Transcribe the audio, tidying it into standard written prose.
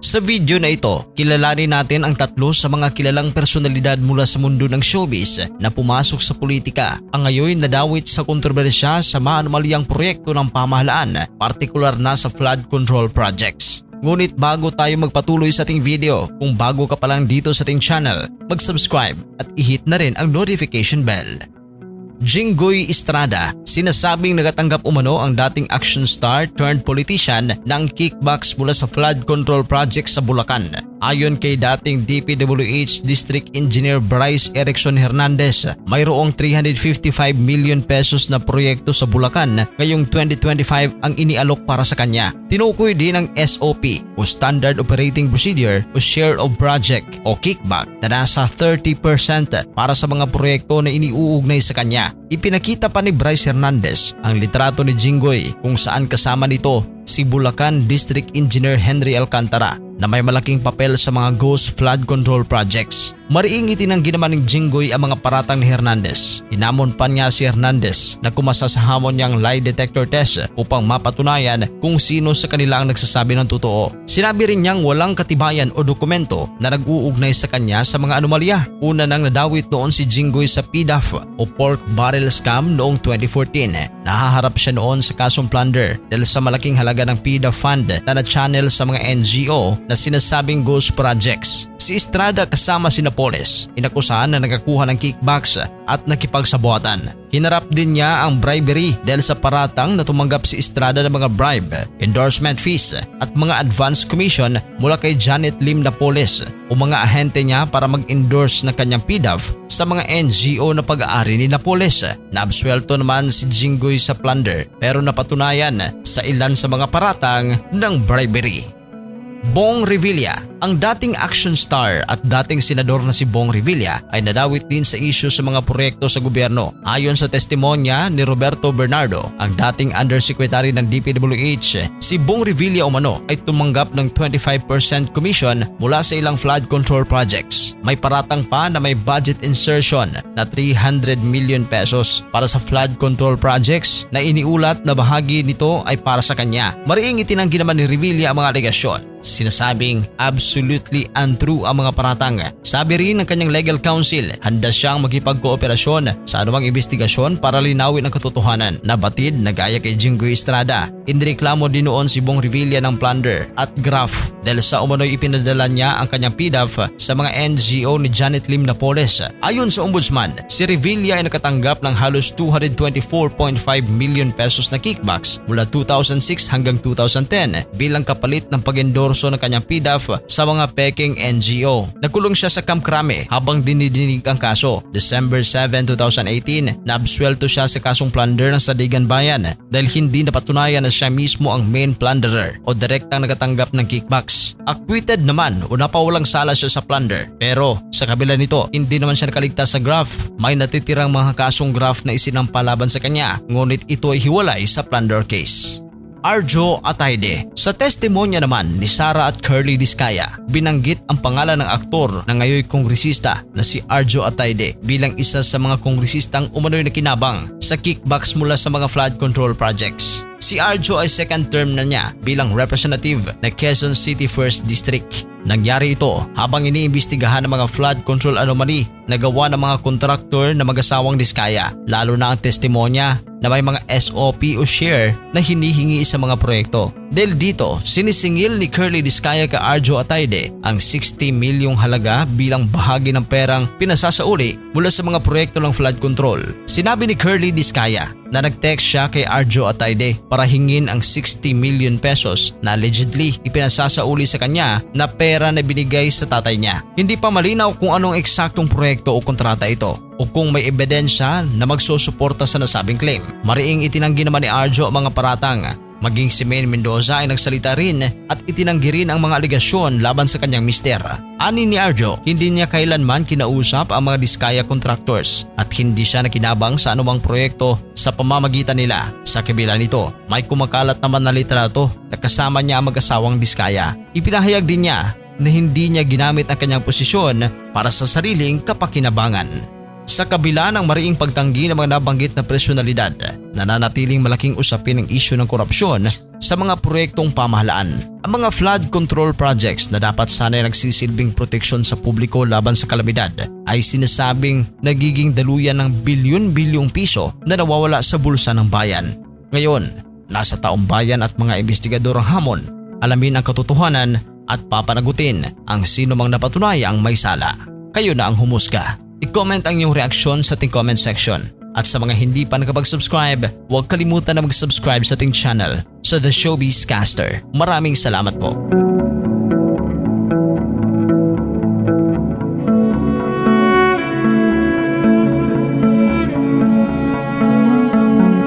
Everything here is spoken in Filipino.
Sa video na ito, kilalanin natin ang tatlo sa mga kilalang personalidad mula sa mundo ng showbiz na pumasok sa politika ang ngayon nadawit sa kontrobersya sa maanumalyang proyekto ng pamahalaan, partikular na sa flood control projects. Ngunit bago tayo magpatuloy sa ating video, kung bago ka pa lang dito sa ating channel, mag-subscribe at i-hit na rin ang notification bell. Jinggoy Estrada, sinasabing nagatanggap umano ang dating action star turned politician ng kickbacks mula sa flood control project sa Bulacan. Ayon kay dating DPWH District Engineer Bryce Erickson Hernandez, mayroong 355 million pesos na proyekto sa Bulacan ngayong 2025 ang inialok para sa kanya. Tinukoy din ang SOP o Standard Operating Procedure o Share of Project o Kickback na nasa 30% para sa mga proyekto na iniuugnay sa kanya. Ipinakita pa ni Bryce Hernandez ang litrato ni Jinggoy kung saan kasama nito si Bulacan District Engineer Henry Alcantara na may malaking papel sa mga ghost flood control projects. Mariing itinanggi naman ng Jinggoy ang mga paratang ni Hernandez. Hinamon pa niya si Hernandez na kumasa sa hamon niyang lie detector test upang mapatunayan kung sino sa kanila ang nagsasabi ng totoo. Sinabi rin niyang walang katibayan o dokumento na nag-uugnay sa kanya sa mga anomalya. Una nang nadawit noon si Jinggoy sa PDAF o Pork Barrel Scam noong 2014. Nahaharap siya noon sa kasong plunder dahil sa malaking halaga ng PDAF fund na na-channel sa mga NGO na sinasabing ghost projects. Si Estrada kasama si Napoles, inakusahan na nagkakuha ng kickbacks at nakipagsabuatan. Hinarap din niya ang bribery dahil sa paratang na tumanggap si Estrada ng mga bribe, endorsement fees at mga advance commission mula kay Janet Lim Napoles o mga ahente niya para mag-endorse ng kanyang PDAF sa mga NGO na pag-aari ni Napoles. Naabsuelto naman si Jinggoy sa plunder pero napatunayan sa ilan sa mga paratang ng bribery. Bong Revilla, ang dating action star at dating senador na si Bong Revilla ay nadawit din sa isyu sa mga proyekto sa gobyerno. Ayon sa testimonya ni Roberto Bernardo, ang dating undersecretary ng DPWH, si Bong Revilla umano ay tumanggap ng 25% commission mula sa ilang flood control projects. May paratang pa na may budget insertion na 300 million pesos para sa flood control projects na iniulat na bahagi nito ay para sa kanya. Mariing itinanggi naman ni Revilla ang mga alegasyon. Sinasabing absolutely untrue ang mga paratang. Sabi rin ng kanyang legal counsel, handa siyang makipagkooperasyon sa anumang investigasyon para linawin ang katotohanan. Nabatid na gaya kay Jinggoy Estrada, inireklamo din noon si Bong Revilla ng plunder at graft dahil sa umano'y ipinadala niya ang kanyang PDAF sa mga NGO ni Janet Lim Napoles. Ayon sa ombudsman, si Revilla ay nakatanggap ng halos 224.5 million pesos na kickbacks mula 2006 hanggang 2010 bilang kapalit ng pag-endorso ng kanyang PDAF sa mga peking NGO. Nagkulong siya sa Camp Crame habang dinidinig ang kaso. December 7, 2018, naabsuelto siya sa kasong plunder ng Sadigan Bayan dahil hindi napatunayan na siya mismo ang main plunderer o direktang nagatanggap ng kickbacks. Acquitted naman o napawalang sala siya sa plunder. Pero sa kabila nito, hindi naman siya nakaligtas sa graft. May natitirang mga kasong graft na isinampalaban sa kanya, ngunit ito ay hiwalay sa plunder case. Arjo Atayde. Sa testimonya naman ni Sara at Curly Diskaya, binanggit ang pangalan ng aktor na ngayoy kongresista na si Arjo Atayde bilang isa sa mga kongresistang umano'y nakinabang sa kickbacks mula sa mga flood control projects. Si Arjo ay second term na niya bilang representative na Quezon City 1st District. Nangyari ito habang iniimbestigahan ng mga flood control anomaly na gawa ng mga kontraktor na mag-asawang Diskaya, lalo na ang testimonya na may mga SOP o share na hinihingi sa mga proyekto. Dahil dito, sinisingil ni Curly Diskaya kay Arjo Atayde ang 60 milyong halaga bilang bahagi ng perang pinasasauli mula sa mga proyekto ng flood control. Sinabi ni Curly Diskaya na nag-text siya kay Arjo Atayde para hingin ang 60 million pesos na allegedly ipinasasauli sa kanya na pera na binigay sa tatay niya. Hindi pa malinaw kung anong eksaktong proyekto o kontrata ito o kung may ebidensya na magsusuporta sa nasabing claim. Mariing itinanggi naman ni Arjo ang mga paratang. Maging si Maine Mendoza ay nagsalita rin at itinanggi rin ang mga aligasyon laban sa kanyang mister. Ani ni Arjo, hindi niya kailanman kinausap ang mga Diskaya contractors at hindi siya nakinabang sa anumang proyekto sa pamamagitan nila. Sa kabila nito, may kumakalat naman na litrato na kasama niya ang mag-asawang Diskaya. Ipinahayag din niya na hindi niya ginamit ang kanyang posisyon para sa sariling kapakinabangan. Sa kabila ng mariing pagtanggi ng mga nabanggit na personalidad, nananatiling malaking usapin ang isyu ng korupsyon sa mga proyektong pamahalaan. Ang mga flood control projects na dapat sana'y nagsisilbing proteksyon sa publiko laban sa kalamidad ay sinasabing nagiging daluyan ng bilyon-bilyong piso na nawawala sa bulsa ng bayan. Ngayon, nasa taong bayan at mga investigador ang hamon, alamin ang katotohanan at papanagutin ang sino mang napatunayang may sala. Kayo na ang humusga. I-comment ang iyong reaksyon sa ating comment section. At sa mga hindi pa nakapag-subscribe, huwag kalimutan na mag-subscribe sa ating channel sa The Showbiz Caster. Maraming salamat po.